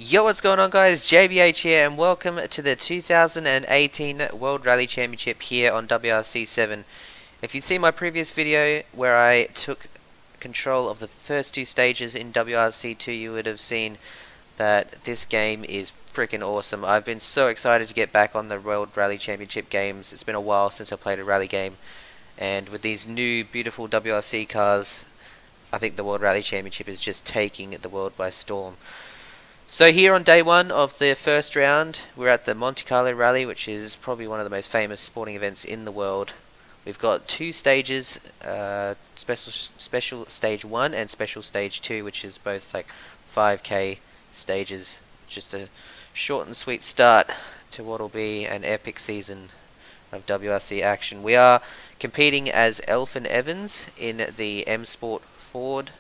Yo, what's going on, guys? JBH here, and welcome to the 2018 World Rally Championship here on WRC7. If you've seen my previous video where I took control of the first two stages in WRC2, you would have seen that this game is freaking awesome. I've been so excited to get back on the World Rally Championship games. It's been a while since I played a rally game, and with these new beautiful WRC cars, I think the World Rally Championship is just taking the world by storm. So here on day one of the first round, we're at the Monte Carlo Rally, which is probably one of the most famous sporting events in the world. We've got two stages, special stage 1 and special stage 2, which is both like 5k stages. Just a short and sweet start to what will be an epic season of WRC action. We are competing as Elfyn Evans in the M Sport Ford.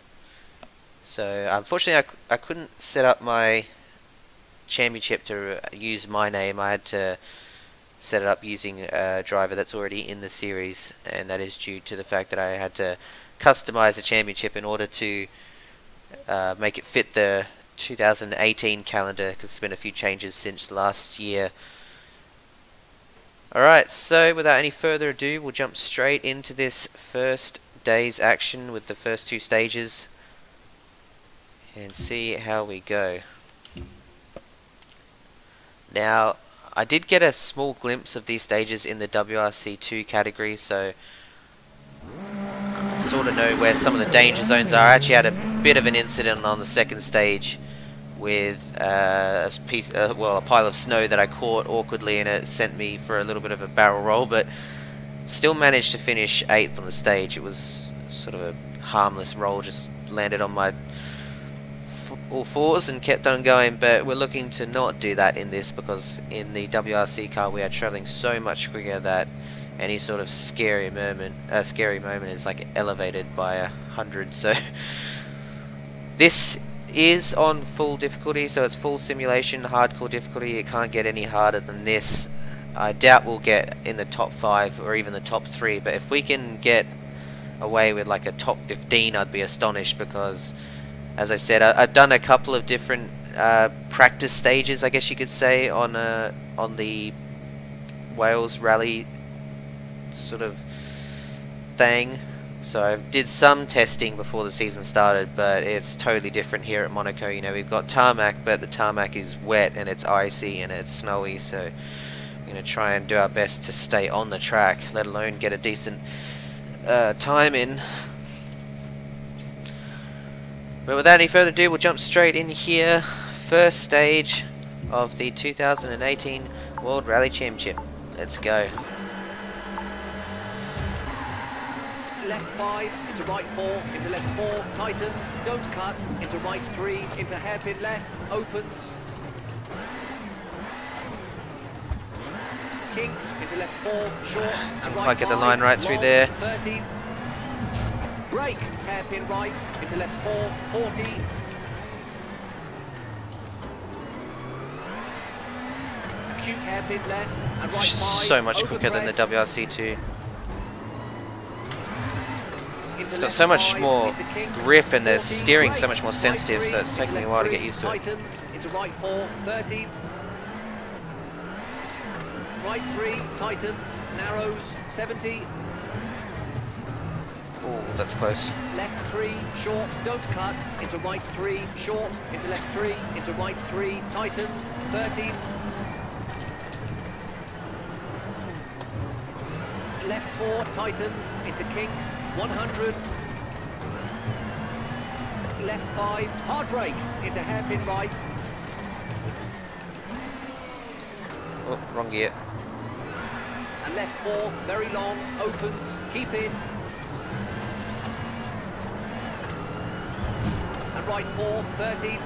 So unfortunately I couldn't set up my championship to use my name. I had to set it up using a driver that's already in the series, and that is due to the fact that I had to customize the championship in order to make it fit the 2018 calendar, because there's been a few changes since last year. Alright, so without any further ado, we'll jump straight into this first day's action with the first two stages and see how we go. Now, I did get a small glimpse of these stages in the WRC2 category, so I sort of know where some of the danger zones are. I actually had a bit of an incident on the second stage with a pile of snow that I caught awkwardly, and it sent me for a little bit of a barrel roll, but still managed to finish 8th on the stage. It was sort of a harmless roll, just landed on my all fours and kept on going, but we're looking to not do that in this, because in the WRC car we are traveling so much quicker that any sort of scary moment is like elevated by 100. So this is on full difficulty, so it's full simulation, hardcore difficulty. It can't get any harder than this. I doubt we'll get in the top 5 or even the top 3, but if we can get away with like a top 15, I'd be astonished, because as I said, I've done a couple of different practice stages, I guess you could say, on the Wales Rally sort of thing. So I did some testing before the season started, but it's totally different here at Monaco. You know, we've got tarmac, but the tarmac is wet and it's icy and it's snowy, so we're going to try and do our best to stay on the track, let alone get a decent time in. But without any further ado, we'll jump straight in here. First stage of the 2018 World Rally Championship. Let's go. Left 5, into right 4, into left 4, tightens, don't cut, into right 3, into hairpin left, opens. Kinks, into left 4, short, and Didn't right quite get the 5, line right through long, there. 30. Brake, hairpin right, into left 4, 40. Acute hairpin left, and right 5. So much quicker than the WRC2. It's got so much more grip, and the steering so much more sensitive, so it's taking me a while to get used to it. Into right 4, 30. Right 3, tightens, narrows, 70. Oh, that's close. Left 3, short, don't cut, into right 3, short, into left 3, into right 3, tightens, 30. Left 4, tightens, into kinks, 100. Left 5, hard brake, into hairpin right. Oh, wrong gear. And left 4, very long, opens, keep in. And right 4, 30.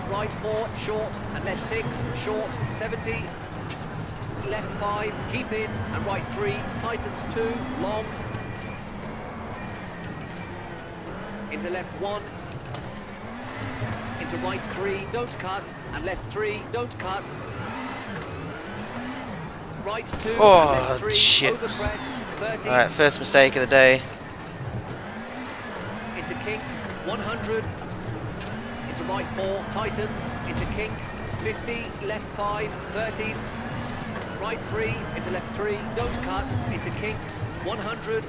Right 4, short, and left 6, short, 70. Left 5, keep in, and right 3, tightens 2, long. Into left 1. Into right 3, don't cut, and left 3, don't cut. Right 2, Oh, and left 3, shit. over crest, 30. Alright, first mistake of the day. Into kinks, 100. right 4, tightens, into kinks, 50, left 5, 30, right 3, into left 3, don't cut, into kinks, 100,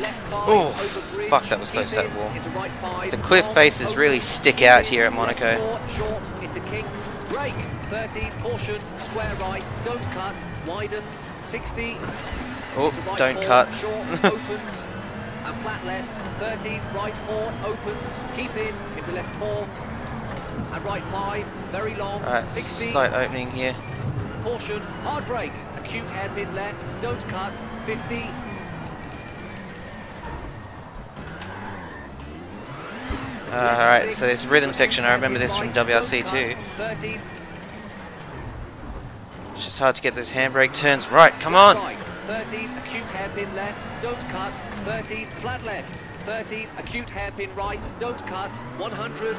left 5, Oh, over bridge, fuck, that was close to that wall. into right 5, The cliff long, faces open, really stick out here at left Monaco. 4, short, into kinks, brake, 30, caution, square right, don't cut, widens, 60, Oh, into right don't 4, cut. short, opens, and flat left, 30, right 4, opens, keep in, into left 4, and right 5, very long, Alright, 60, slight opening here. caution, hard brake, acute hairpin left, don't cut, 50, Alright, so this rhythm section, I remember this from WRC2. 30, It's just hard to get those handbrake turns right, come on! right, 30, acute hairpin left, don't cut, 30, flat left, 30, acute hairpin right, don't cut, 100,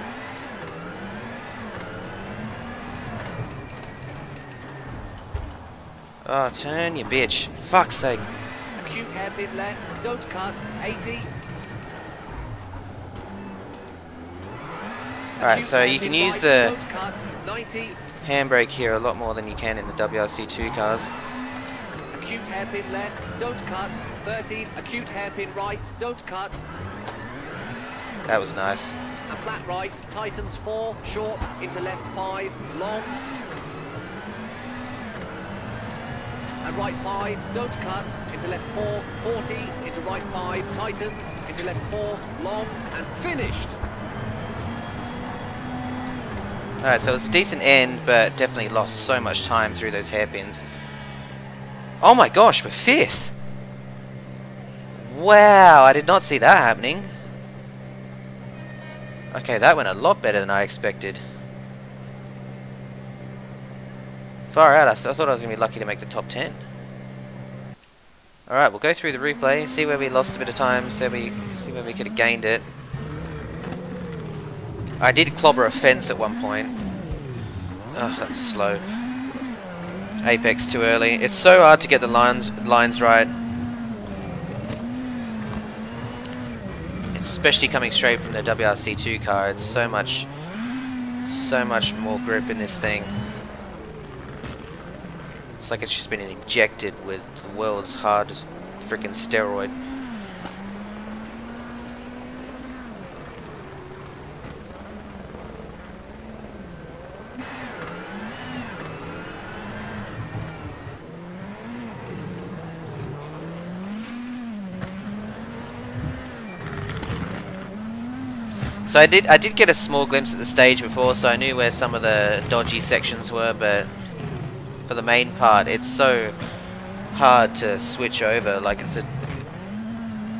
Oh, turn you bitch. Fuck's sake. acute hairpin left, don't cut, 80, Alright, so you can use the don't cut, 90, handbrake here a lot more than you can in the WRC2 cars. acute hairpin left, don't cut, 30, acute hairpin right, don't cut, That was nice. and flat right, tightens 4, short, into left 5, long, and right 5, don't cut, into left 4, 40, into right 5, tightens, into left 4, long, and finished. Alright, so it's a decent end, but definitely lost so much time through those hairpins. Oh my gosh, we're fifth! Wow, I did not see that happening. Okay, that went a lot better than I expected. Far out, I thought I was going to be lucky to make the top 10. Alright, we'll go through the replay, see where we lost a bit of time, see where we could have gained it. I did clobber a fence at one point. Oh, that was slow. Apex too early. It's so hard to get the lines right. Especially coming straight from the WRC2 car. It's so much more grip in this thing. It's like it's just been injected with the world's hardest freaking steroid. So I did get a small glimpse at the stage before, so I knew where some of the dodgy sections were, but for the main part, it's so hard to switch over. Like, it's an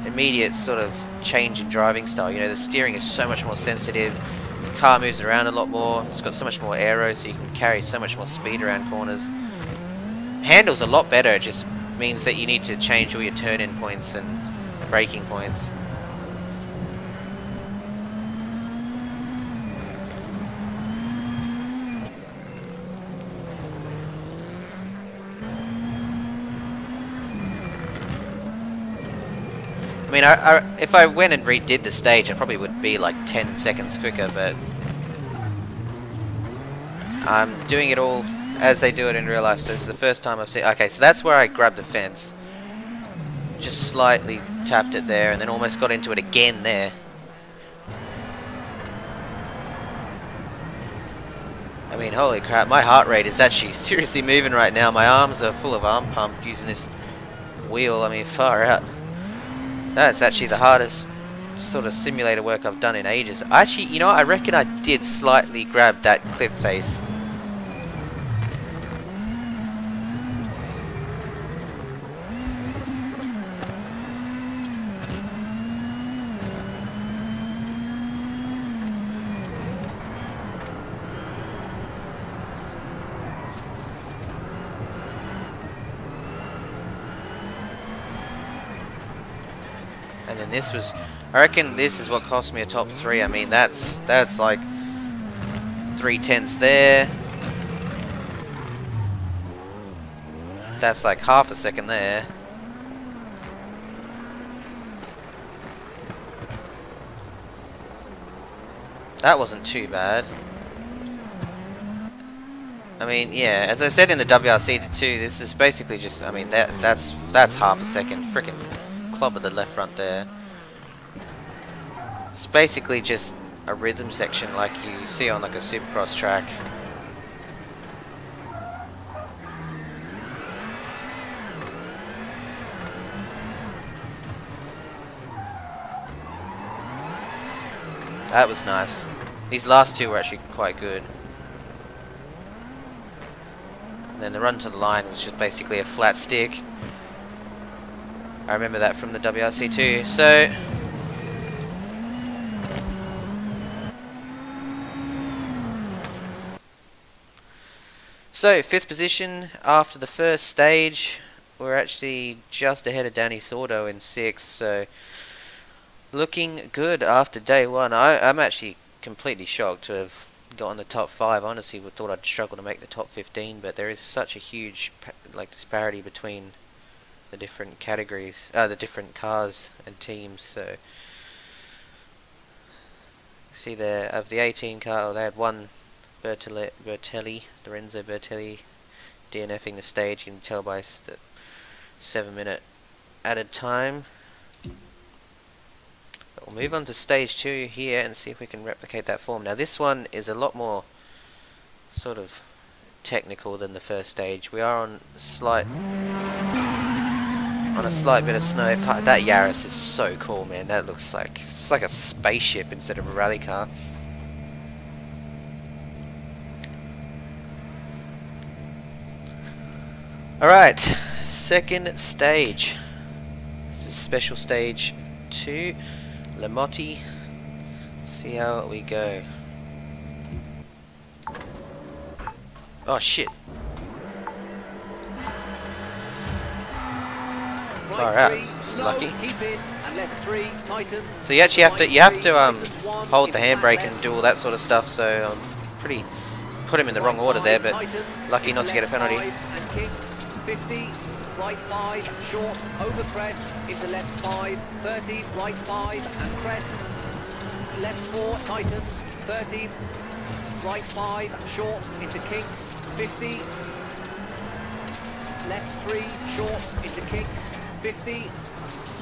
immediate sort of change in driving style. You know, the steering is so much more sensitive, the car moves around a lot more, it's got so much more aero, so you can carry so much more speed around corners. Handles a lot better, it just means that you need to change all your turn-in points and braking points. I mean, if I went and redid the stage, I probably would be like 10 seconds quicker, but I'm doing it all as they do it in real life, so this is the first time I've seen... Okay, so that's where I grabbed the fence. Just slightly tapped it there, and then almost got into it again there. I mean, holy crap, my heart rate is actually seriously moving right now. My arms are full of arm pump using this wheel. I mean, far out. That's actually the hardest sort of simulator work I've done in ages. Actually, you know what? I reckon I did slightly grab that clip face. And then this was, I reckon this is what cost me a top 3. I mean, that's like 3/10 there. That's like half a second there. That wasn't too bad. I mean, yeah, as I said in the WRC2, this is basically just, I mean, that's half a second. Frickin' clobber the left front there. It's basically just a rhythm section like you see on like a supercross track. That was nice. These last two were actually quite good. And then the run to the line was just basically a flat stick. I remember that from the WRC2. So, 5th position after the first stage. We're actually just ahead of Danny Sordo in 6th, so looking good after day 1. I'm actually completely shocked to have gotten the top 5. Honestly, we thought I'd struggle to make the top 15, but there is such a huge disparity between the different categories, the different cars and teams. So, see there, of the 18 car, they had one Lorenzo Bertelli DNFing the stage. You can tell by the 7-minute added time. But we'll move on to stage 2 here and see if we can replicate that form. Now this one is a lot more sort of technical than the first stage. We are on a slight bit of snow. That Yaris is so cool, man. That looks like it's like a spaceship instead of a rally car. Alright, second stage. This is special stage 2, Le Monte. See how we go. Oh shit. Far out. Lucky. So you actually have to hold the handbrake and do all that sort of stuff, so pretty put him in the wrong order there, but lucky not to get a penalty. 50, right 5, short, over crest, into left 5, 30, right 5, and crest, left 4, tightens, 30, right 5, short, into kinks, 50, left 3, short, into kinks, 50.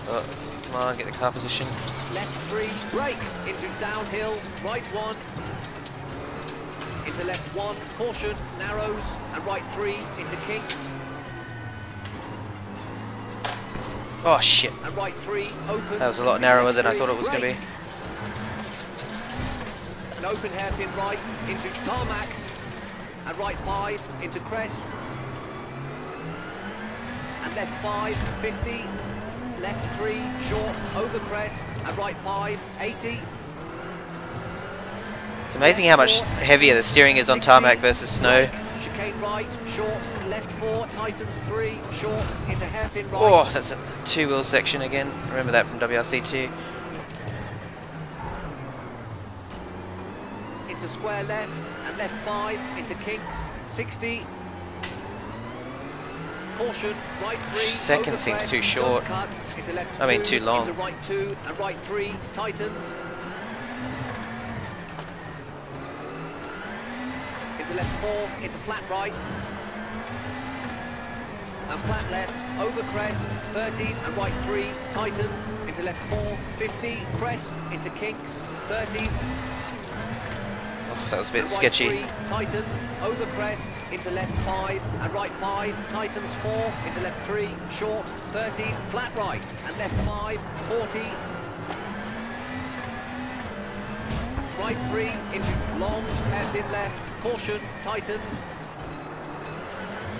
Oh, come on, get the car position. Left 3, brake, into downhill, right 1, into left 1, caution, narrows, and right 3, into kinks. Oh shit. And right 3, open. That was a lot narrower than I thought it was going to be. An open hairpin right into tarmac. And right 5 into crest. And left 5, 50. Left 3, short, over crest. And right 5, 80. It's amazing how much heavier the steering is on tarmac versus snow. Chicane right, short, left 4, tightens 3, short, into hairpin right. Oh, that's a 2-wheel section again. Remember that from WRC2. Into square left, and left 5, into kinks, 60. Caution, right 3. Second seems too short. Cut, into left I mean, 2, too long. Into right 2, and right 3, tightens. Into left 4, into flat right. And flat left, over crest, 13 and right 3, tightens, into left 4, 50, crest, into kinks, 30. Oh, that was a bit right sketchy. 3, tightens, over crest, into left 5, and right 5, tightens 4, into left 3, short, 13, flat right, and left 5, 40. Right 3, into long, hairpin left, caution, tightens.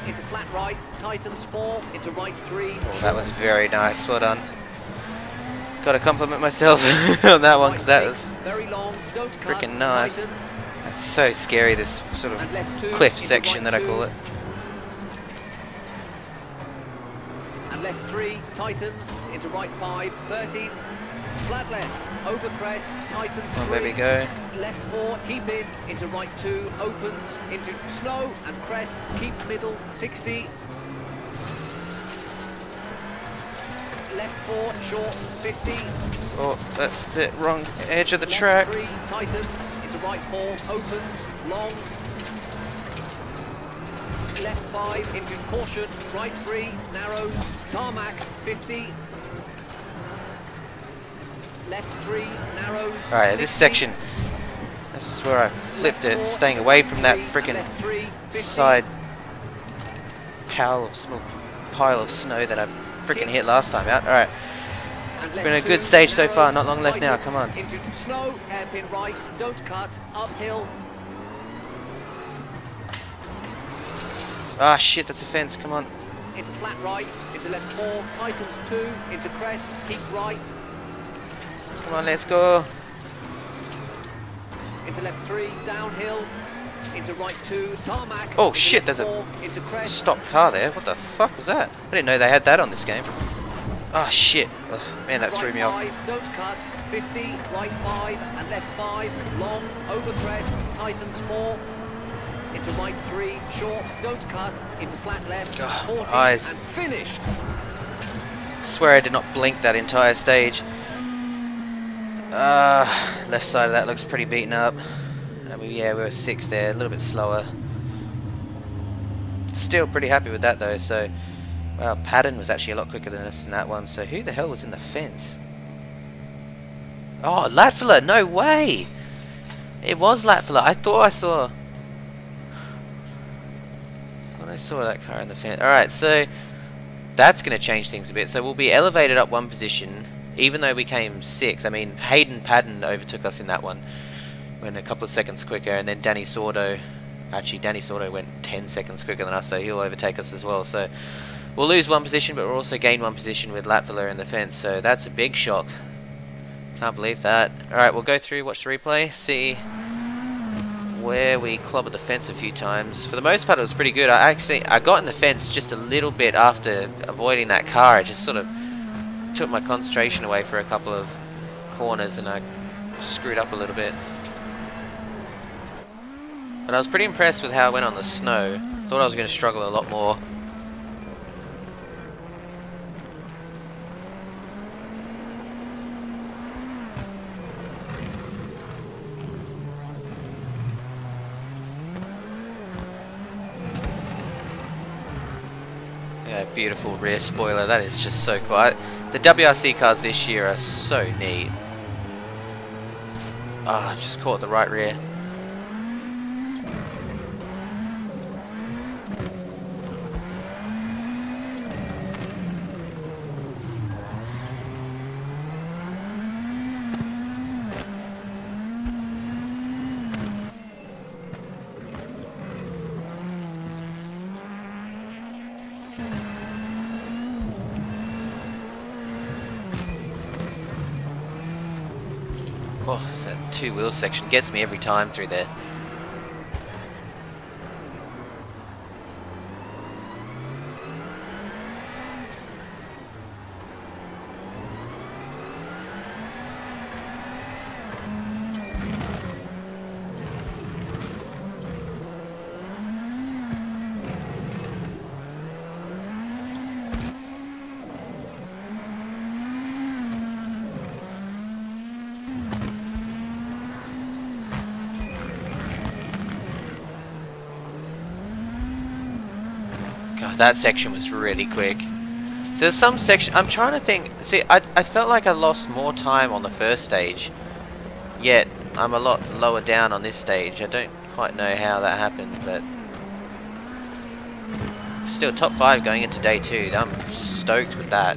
Into flat right, tightens 4, into right 3. Oh, that was very nice, well done. Gotta compliment myself on that one, because that was freaking nice. That's so scary, this sort of cliff section that I call it. And left 3, tightens, into right 5, 13. Flat left, over crest, tightens 3. Oh, there we go. Left 4, keep in, into right 2, opens, into snow and crest, keep middle, 60. Left 4, short, 50. Oh, that's the wrong edge of the track. Left 3, tightens, into right 4, opens, long, left 5, into caution, right 3, narrows, tarmac, 50, left 3, narrows. Alright, this section, this is where I flipped it, staying away from that freaking side pile of snow that I freaking hit last time out. Alright, it's been a good stage so far, not long left now, come on. Into snow, hairpin right, don't cut, uphill. Ah shit, that's a fence, come on. Into flat right, into left 4, tightens 2, into crest, keep right. Come on, let's go. Into left 3, downhill, into right 2, tarmac. Oh shit, there's a stopped car there. What the fuck was that? I didn't know they had that on this game. Oh shit. Oh, man, that threw me off. Don't cut, 50, right 5 and left 5, long, over crest, tightens 4. Into right 3, short, don't cut, into flat left, 40 eyes. and finished. I swear I did not blink that entire stage. Left side of that looks pretty beaten up. I mean, yeah, we were 6th there, a little bit slower. Still pretty happy with that though, so... Well, Patton was actually a lot quicker than us in that one, so who the hell was in the fence? Oh, Latfiller, no way! It was Latfiller, I thought I saw... I saw that car in the fence. Alright, so... That's going to change things a bit, so we'll be elevated up one position, even though we came 6th. I mean, Hayden Patton overtook us in that one. Went a couple of seconds quicker, and then Danny Sordo... Actually, Danny Sordo went 10 seconds quicker than us, so he'll overtake us as well, so... We'll lose one position, but we'll also gain one position with Latfiller in the fence, so that's a big shock. Can't believe that. Alright, we'll go through, watch the replay, see where we clobbered the fence a few times. For the most part, it was pretty good. I got in the fence just a little bit after avoiding that car. It just sort of took my concentration away for a couple of corners, and I screwed up a little bit. But I was pretty impressed with how I went on the snow. Thought I was going to struggle a lot more. Yeah, beautiful rear spoiler, that is just so cool. The WRC cars this year are so neat. Ah, just caught the right rear. Oh, that two-wheel section gets me every time through there. God, that section was really quick. So there's some section, I'm trying to think, see, I felt like I lost more time on the first stage, yet I'm a lot lower down on this stage. I don't quite know how that happened, but still top 5 going into day 2. I'm stoked with that.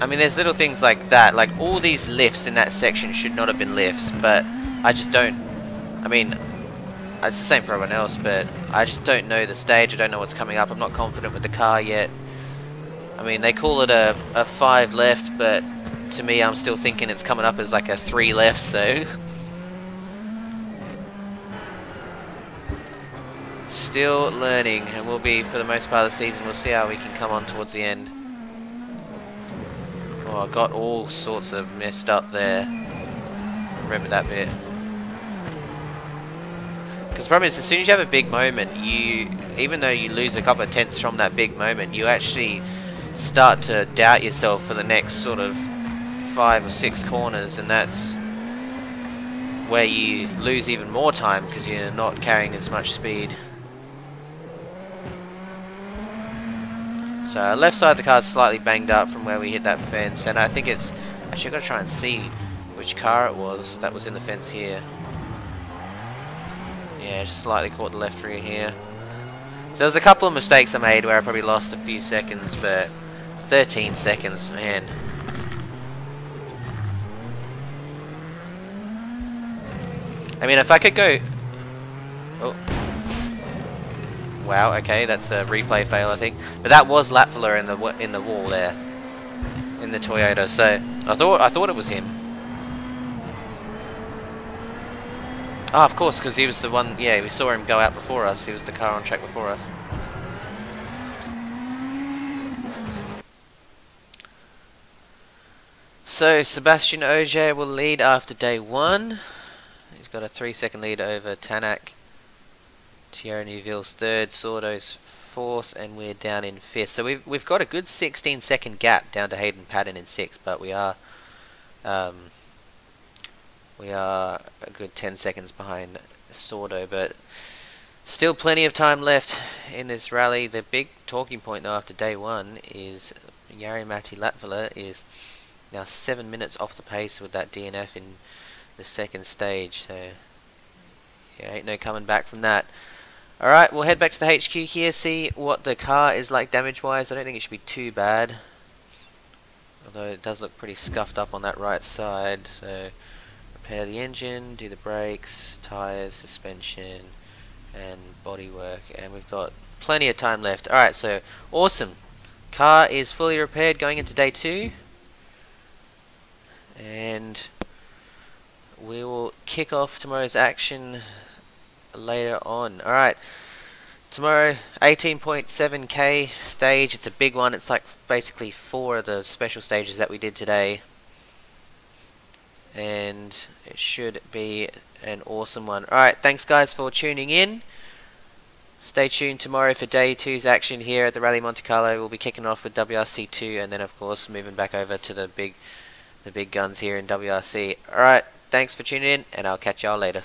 I mean, there's little things like that, like all these lifts in that section should not have been lifts, but I just don't, I mean, it's the same for everyone else, but I just don't know the stage, I don't know what's coming up, I'm not confident with the car yet. I mean, they call it a 5 left, but to me I'm still thinking it's coming up as like a 3 left, so. Still learning, and we'll be, for the most part of the season, we'll see how we can come on towards the end. Oh, I got all sorts of messed up there. Remember that bit. Because the problem is, as soon as you have a big moment, even though you lose a couple of tenths from that big moment, you actually start to doubt yourself for the next sort of 5 or 6 corners, and that's where you lose even more time because you're not carrying as much speed. So left side of the car is slightly banged up from where we hit that fence, and I think it's actually, I've got to try and see which car it was that was in the fence here. Yeah, just slightly caught the left rear here. So there's a couple of mistakes I made where I probably lost a few seconds, but 13 seconds, man. I mean, if I could go... Oh. Wow, okay, that's a replay fail, I think. But that was Latvala in the wall there, in the Toyota. So I thought it was him. Ah, of course, because he was the one. Yeah, we saw him go out before us. He was the car on track before us. So Sebastian Ogier will lead after day 1. He's got a 3-second lead over Tanak. Thierry Neuville's 3rd, Sordo's 4th, and we're down in 5th. So we've got a good 16-second gap down to Hayden Paddon in 6th, but we are a good 10 seconds behind Sordo. But still plenty of time left in this rally. The big talking point though after day 1 is Jari-Matti Latvala is now 7 minutes off the pace with that DNF in the 2nd stage. So yeah, ain't no coming back from that. Alright, we'll head back to the HQ here, see what the car is like damage-wise. I don't think it should be too bad, although it does look pretty scuffed up on that right side. So, repair the engine, do the brakes, tyres, suspension, and bodywork. And we've got plenty of time left. Alright, so, awesome. Car is fully repaired going into day 2. And we will kick off tomorrow's action later on. Alright, tomorrow 18.7k stage. It's a big one. It's like basically 4 of the special stages that we did today, and it should be an awesome one. Alright, thanks guys for tuning in. Stay tuned tomorrow for day 2's action here at the Rallye Monte Carlo. We'll be kicking off with WRC2 and then of course moving back over to the big guns here in WRC. Alright, thanks for tuning in and I'll catch y'all later.